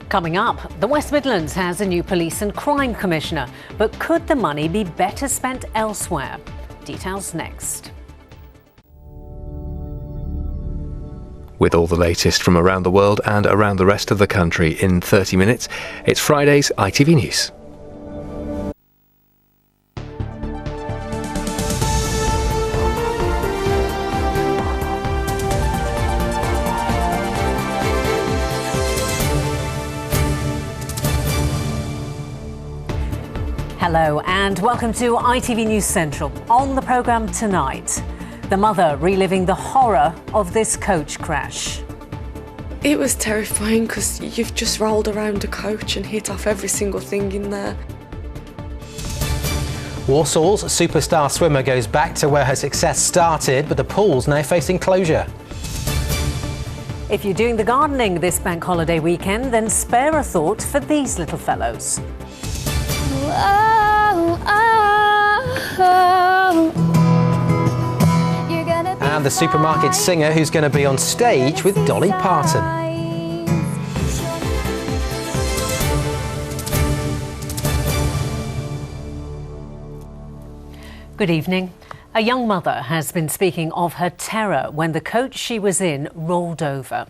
Coming up, the West Midlands has a new police and crime commissioner, but could the money be better spent elsewhere? Details next. With all the latest from around the world and around the rest of the country in 30 minutes, it's Friday's ITV News. Hello and welcome to ITV News Central. On the programme tonight, the mother reliving the horror of this coach crash. It was terrifying because you've just rolled around a coach and hit off every single thing in there. Warsaw's superstar swimmer goes back to where her success started, but the pool's now facing closure. If you're doing the gardening this bank holiday weekend, then spare a thought for these little fellows. And the supermarket singer who's going to be on stage with Dolly Parton. Good evening. A young mother has been speaking of her terror when the coach she was in rolled over.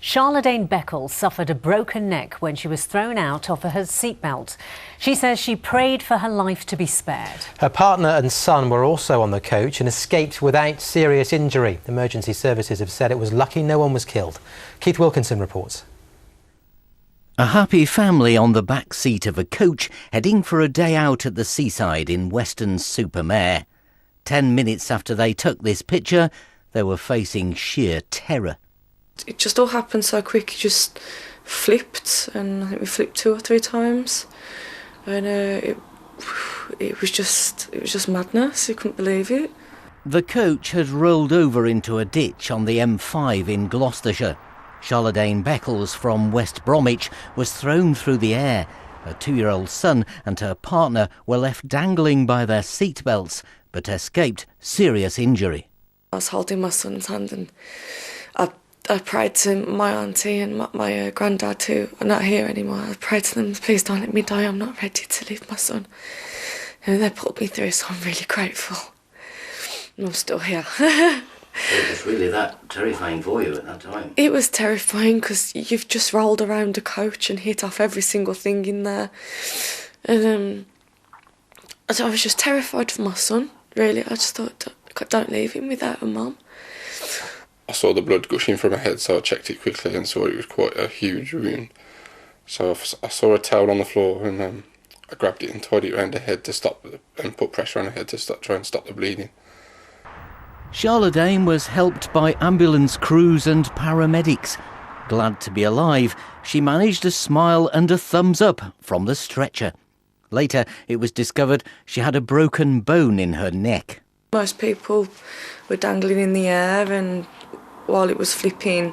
Charlotte Beckles suffered a broken neck when she was thrown out of her seatbelt. She says she prayed for her life to be spared. Her partner and son were also on the coach and escaped without serious injury. Emergency services have said it was lucky no one was killed. Keith Wilkinson reports. A happy family on the back seat of a coach heading for a day out at the seaside in Weston-super-Mare. 10 minutes after they took this picture, they were facing sheer terror. It just all happened so quick. It just flipped, and I think we flipped 2 or 3 times, and it was just madness. You couldn't believe it. The coach had rolled over into a ditch on the M5 in Gloucestershire. Charlotte Beckles from West Bromwich was thrown through the air. Her 2-year-old son and her partner were left dangling by their seatbelts, but escaped serious injury. I was holding my son's hand and I prayed to my auntie and my granddad who are not here anymore. I prayed to them, please don't let me die, I'm not ready to leave my son. And they pulled me through, so I'm really grateful. And I'm still here. It was really that terrifying for you at that time? It was terrifying because you've just rolled around a coach and hit off every single thing in there. And I was just terrified for my son, really. I just thought, don't leave him without a mum. I saw the blood gushing from her head, so I checked it quickly and saw it was quite a huge wound. So I saw a towel on the floor and I grabbed it and tied it around her head to stop and put pressure on her head to try and stop the bleeding. Charlotte was helped by ambulance crews and paramedics. Glad to be alive, she managed a smile and a thumbs up from the stretcher. Later, it was discovered she had a broken bone in her neck. Most people were dangling in the air, and while it was flipping,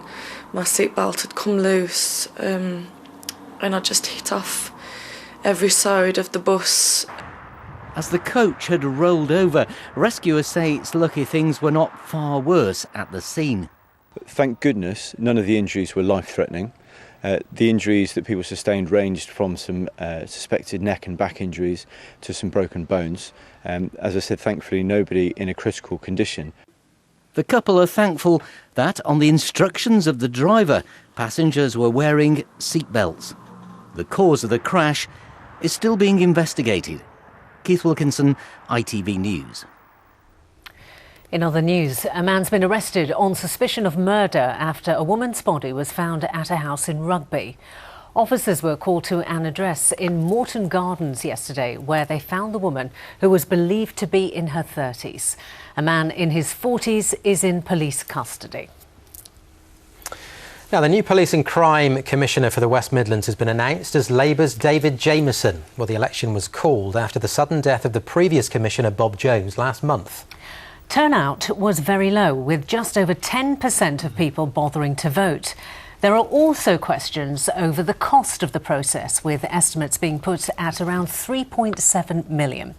my seatbelt had come loose, and I just hit off every side of the bus. As the coach had rolled over, rescuers say it's lucky things were not far worse at the scene. Thank goodness none of the injuries were life-threatening. The injuries that people sustained ranged from some suspected neck and back injuries to some broken bones. As I said, thankfully nobody in a critical condition. The couple are thankful that, on the instructions of the driver, passengers were wearing seatbelts. The cause of the crash is still being investigated. Keith Wilkinson, ITV News. In other news, a man's been arrested on suspicion of murder after a woman's body was found at a house in Rugby. Officers were called to an address in Moreton Gardens yesterday where they found the woman, who was believed to be in her 30s. A man in his 40s is in police custody. Now, the new Police and Crime Commissioner for the West Midlands has been announced as Labour's David Jamison. Well, the election was called after the sudden death of the previous Commissioner, Bob Jones, last month. Turnout was very low, with just over 10% of people bothering to vote. There are also questions over the cost of the process, with estimates being put at around £3.7 million.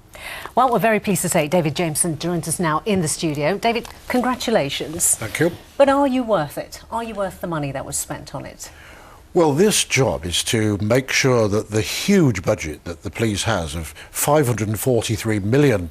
Well, we're very pleased to say David Jamison joins us now in the studio. David, congratulations. Thank you. But are you worth it? Are you worth the money that was spent on it? Well, this job is to make sure that the huge budget that the police has of £543 million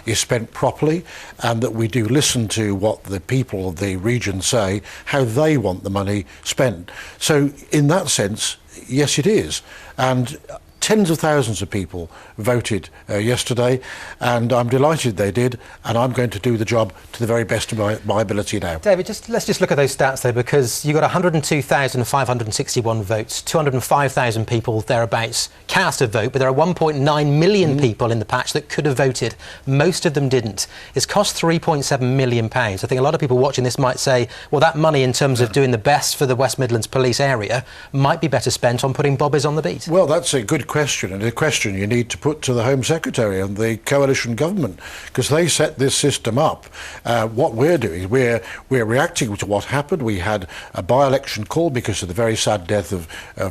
is spent properly, and that we do listen to what the people of the region say, how they want the money spent. So in that sense, yes, it is. And tens of thousands of people voted yesterday, and I'm delighted they did, and I'm going to do the job to the very best of my ability now. David, let's just look at those stats though, because you got 102,561 votes, 205,000 people thereabouts cast a vote, but there are 1.9 million people in the patch that could have voted. Most of them didn't. It's cost £3.7 million. I think a lot of people watching this might say, well, that money in terms of doing the best for the West Midlands police area might be better spent on putting bobbies on the beat. Well, that's a good question, and a question you need to put to the Home Secretary and the coalition government, because they set this system up. What we're doing, we're reacting to what happened. We had a by-election call because of the very sad death of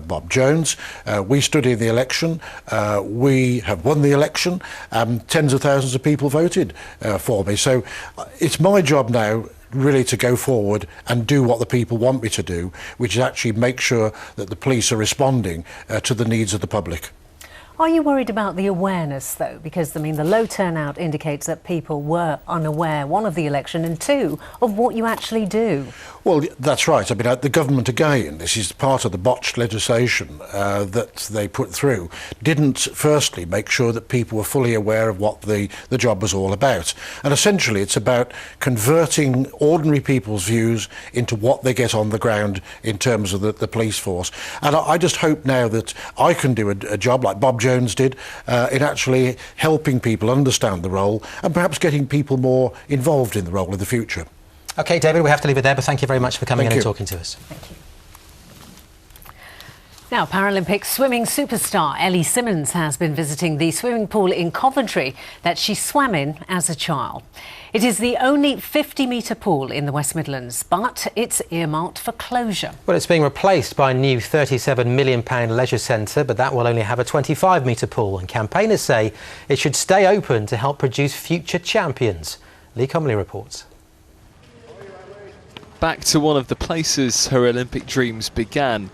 Bob Jones. We stood in the election. We have won the election. Tens of thousands of people voted for me. So it's my job now really to go forward and do what the people want me to do, which is actually make sure that the police are responding to the needs of the public. Are you worried about the awareness, though? Because, I mean, the low turnout indicates that people were unaware, one, of the election, and two, of what you actually do. Well, that's right. I mean, the government, again, this is part of the botched legislation that they put through, didn't, firstly, make sure that people were fully aware of what the job was all about. And essentially, it's about converting ordinary people's views into what they get on the ground in terms of the police force. And I just hope now that I can do a job like Bob Jones did in actually helping people understand the role and perhaps getting people more involved in the role in the future. OK, David, we have to leave it there, but thank you very much for coming in and talking to us. Thank you. Now, Paralympic swimming superstar Ellie Simmonds has been visiting the swimming pool in Coventry that she swam in as a child. It is the only 50-metre pool in the West Midlands, but it's earmarked for closure. Well, it's being replaced by a new £37 million leisure centre, but that will only have a 25-metre pool, and campaigners say it should stay open to help produce future champions. Lee Comley reports. Back to one of the places her Olympic dreams began.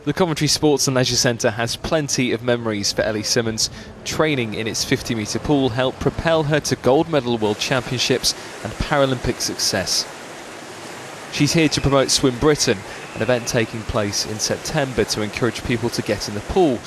The Coventry Sports and Leisure Centre has plenty of memories for Ellie Simmonds. Training in its 50-metre pool helped propel her to gold medal World Championships and Paralympic success. She's here to promote Swim Britain, an event taking place in September to encourage people to get in the pool.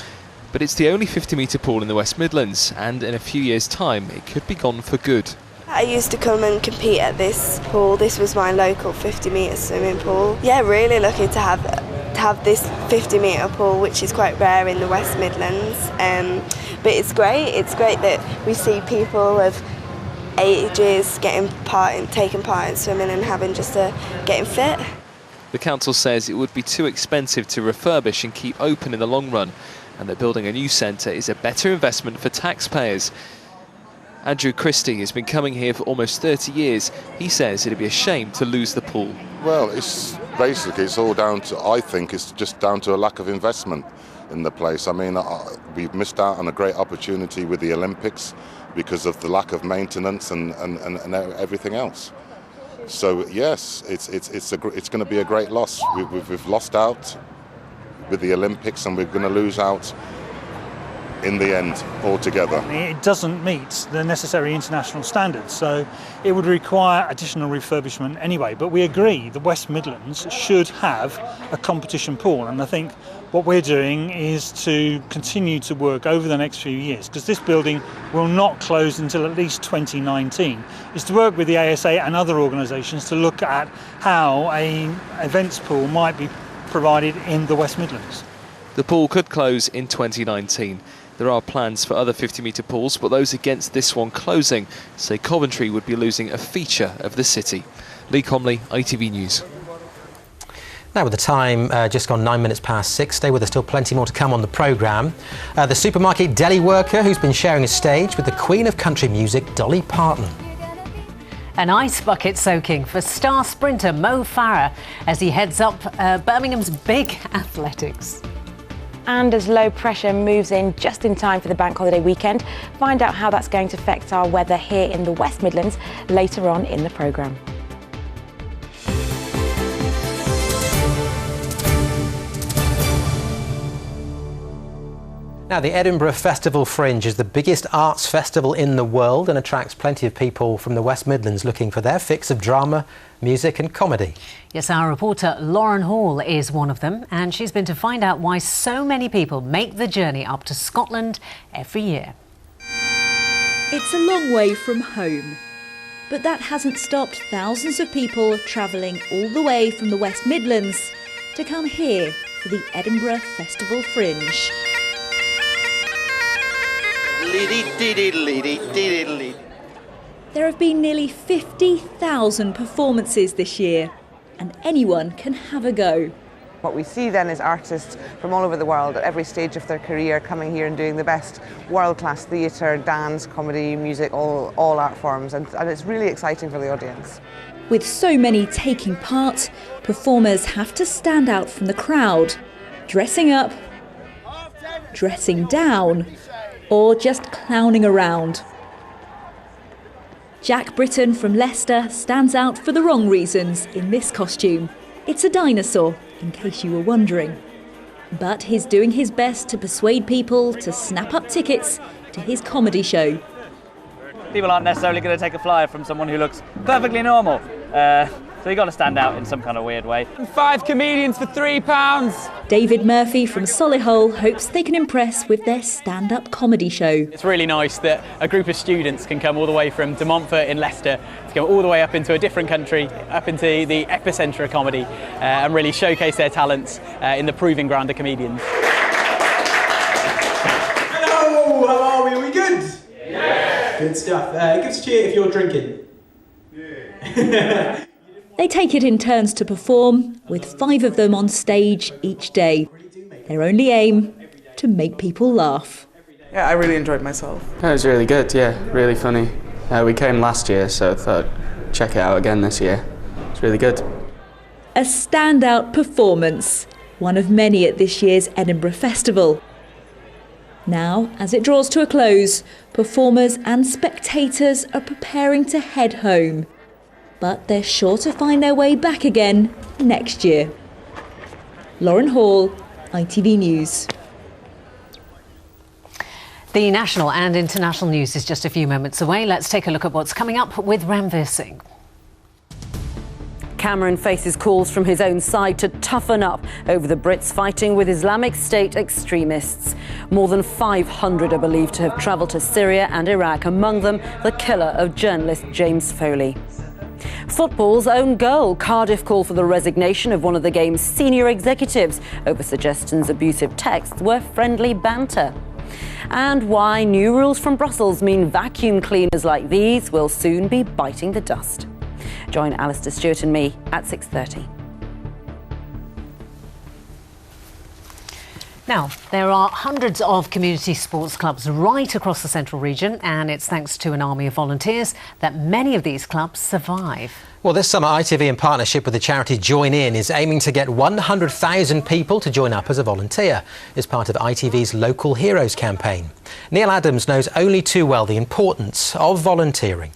But it's the only 50-metre pool in the West Midlands, and in a few years' time it could be gone for good. I used to come and compete at this pool. This was my local 50-metre swimming pool. Yeah, really lucky to have this 50-metre pool, which is quite rare in the West Midlands. But it's great. It's great that we see people of ages taking part in swimming and having getting fit. The council says it would be too expensive to refurbish and keep open in the long run, and that building a new centre is a better investment for taxpayers. Andrew Christie has been coming here for almost 30 years. He says it'd be a shame to lose the pool. Well, it's all down to, I think it's just down to a lack of investment in the place. I mean, we've missed out on a great opportunity with the Olympics because of the lack of maintenance and everything else. So yes, it's going to be a great loss. We've lost out with the Olympics, and we're going to lose out in the end altogether. It doesn't meet the necessary international standards, so it would require additional refurbishment anyway. But we agree the West Midlands should have a competition pool, and I think what we're doing is to continue to work over the next few years, because this building will not close until at least 2019, is to work with the ASA and other organisations to look at how an events pool might be provided in the West Midlands. The pool could close in 2019. There are plans for other 50-metre pools, but those against this one closing say Coventry would be losing a feature of the city. Lee Comley, ITV News. Now, with the time just gone 9 minutes past 6, stay with us, still plenty more to come on the programme. The supermarket deli worker who's been sharing a stage with the Queen of Country Music, Dolly Parton. An ice bucket soaking for star sprinter Mo Farah as he heads up Birmingham's big athletics. And as low pressure moves in just in time for the bank holiday weekend, find out how that's going to affect our weather here in the West Midlands later on in the programme. Now, the Edinburgh Festival Fringe is the biggest arts festival in the world and attracts plenty of people from the West Midlands looking for their fix of drama, music and comedy. Yes, our reporter Lauren Hall is one of them, and she's been to find out why so many people make the journey up to Scotland every year. It's a long way from home, but that hasn't stopped thousands of people travelling all the way from the West Midlands to come here for the Edinburgh Festival Fringe. There have been nearly 50,000 performances this year, and anyone can have a go. What we see then is artists from all over the world at every stage of their career coming here and doing the best world-class theatre, dance, comedy, music, all art forms, and it's really exciting for the audience. With so many taking part, performers have to stand out from the crowd, dressing up, dressing down, or just clowning around. Jack Britton from Leicester stands out for the wrong reasons in this costume. It's a dinosaur, in case you were wondering. But he's doing his best to persuade people to snap up tickets to his comedy show. People aren't necessarily going to take a flyer from someone who looks perfectly normal. So you've got to stand out in some kind of weird way. 5 comedians for £3. David Murphy from Solihull hopes they can impress with their stand-up comedy show. It's really nice that a group of students can come all the way from De Montfort in Leicester to go all the way up into a different country, up into the epicentre of comedy, and really showcase their talents in the proving ground of comedians. Hello, how are we? Are we good? Yeah. Good stuff. Give us a cheer if you're drinking. Yeah. They take it in turns to perform, with 5 of them on stage each day. Their only aim, to make people laugh. Yeah, I really enjoyed myself. It was really good, yeah, really funny. We came last year, so I thought I'd check it out again this year. It's really good. A standout performance, one of many at this year's Edinburgh Festival. Now, as it draws to a close, performers and spectators are preparing to head home. But they're sure to find their way back again next year. Lauren Hall, ITV News. The national and international news is just a few moments away. Let's take a look at what's coming up with Ranveer Singh. Cameron faces calls from his own side to toughen up over the Brits fighting with Islamic State extremists. More than 500 are believed to have travelled to Syria and Iraq, among them the killer of journalist James Foley. Football's own goal. Cardiff call for the resignation of one of the game's senior executives over suggestions abusive texts were friendly banter. And why new rules from Brussels mean vacuum cleaners like these will soon be biting the dust. Join Alistair Stewart and me at 6:30. Now, there are hundreds of community sports clubs right across the central region, and it's thanks to an army of volunteers that many of these clubs survive. Well, this summer, ITV, in partnership with the charity Join In, is aiming to get 100,000 people to join up as a volunteer as part of ITV's Local Heroes campaign. Neil Adams knows only too well the importance of volunteering.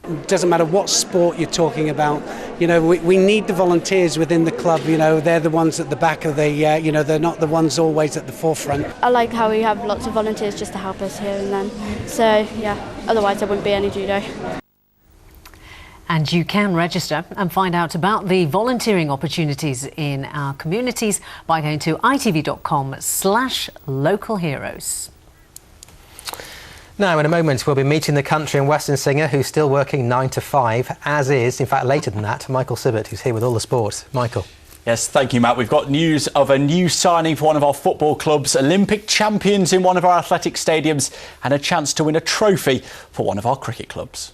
It doesn't matter what sport you're talking about, you know, we need the volunteers within the club, you know, they're the ones at the back of the, you know, they're not the ones always at the forefront. I like how we have lots of volunteers just to help us here and then, so yeah, otherwise there wouldn't be any judo. And you can register and find out about the volunteering opportunities in our communities by going to itv.com/localheroes. Now, in a moment, we'll be meeting the country and western singer who's still working 9 to 5, as is, in fact, later than that, Michael Sibbett, who's here with all the sport. Michael. Yes, thank you, Matt. We've got news of a new signing for one of our football clubs, Olympic champions in one of our athletic stadiums, and a chance to win a trophy for one of our cricket clubs.